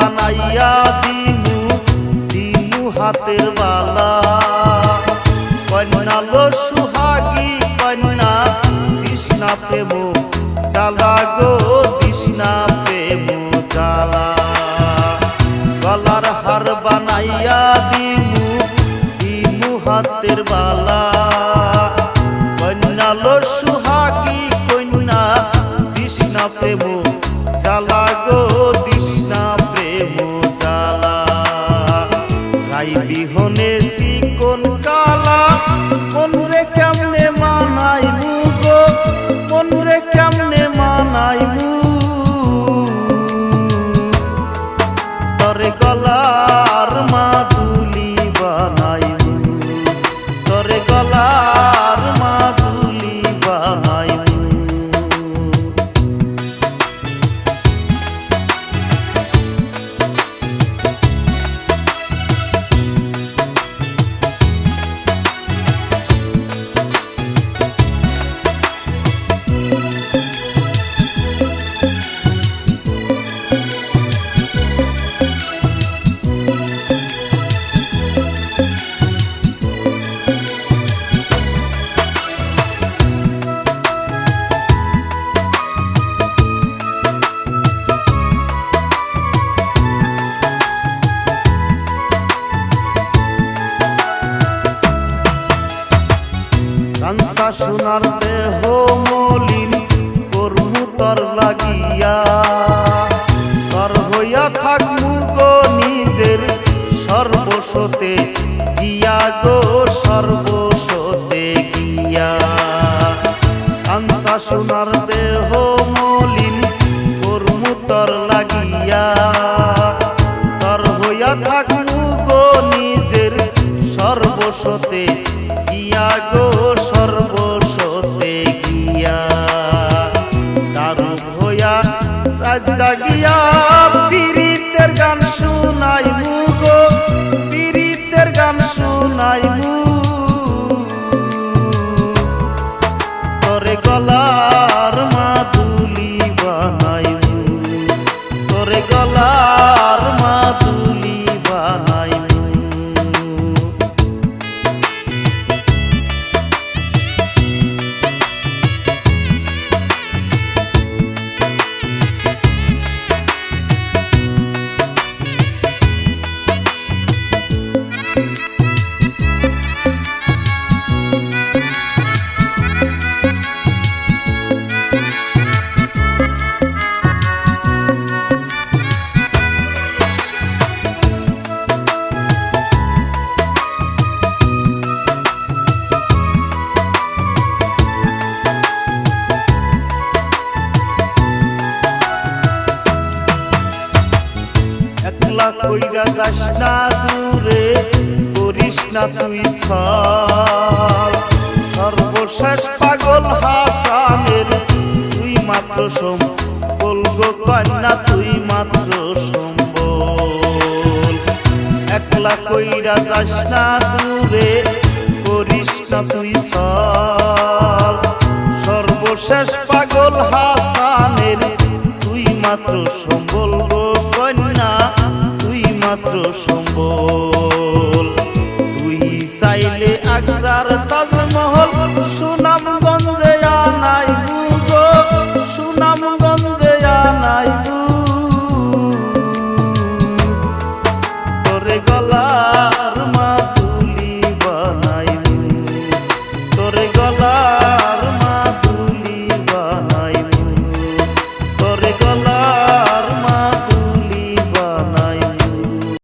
বানাইয়া দিমু দিমু হাতের বালা কন্যা লো সুহাগী কন্যা তৃষ্ণা প্রেম জ্বালা গো তৃষ্ণা প্রেম জ্বালা গলার হার বানাইয়া দিমু দিমু হাতের বালা কন্যা লো সুহাগী কন্যা তৃষ্ণা প্রেম জ্বালা গো তৃষ্ণা প্রেম জ্বালা রাই বিহনে চিকন কালা মন রে কেমনে মানাইমু গো মন রে কেমনে মানাইমু তরে গলার মাদুলি বানাইমু তরে গলার মাদুলি বানাইমু কাঞ্চা সোনার দেহ মলিন করমু তর লাগিয়া তর হইয়া থাকমু গো নিজের সর্বস্বতে গিয়া গো সর্বস্বতে গিয়া কাঞ্চা সোনার দেহ মলিন করমু তর লাগিয়া তর হইয়া থাকমু গো নিজের সর্বস্বতে গিয়া গো সর্বস্বতে গিয়া দারু হইয়া রাত জাগিয়া পীড়িতের গান শুনাইমু গো পীড়িতের গান শুনাইমু তরে গলার মাদুলি বানাইমু তরে গলার মাদুলি বানাইমু একলা কইরা যাস না দূরে করিস না তুই ছল সর্বশেষ পাগল হাসানের তুই মাত্র সম্বল গো কন্যা তুই মাত্র সম্বল একলা কইরা যাস না দূরে করিস না তুই ছল সর্বশেষ পাগল হাসানের তুই মাত্র সম্বল গো কন্যা তুই মাত্র সম্বল তুই চাইলে আগ্রার তাজমহল সুনামগঞ্জে আনাইবু গো সুনামগঞ্জে আনাইবু তোরে গলার মাদুলি বানাইবু তোরে গলা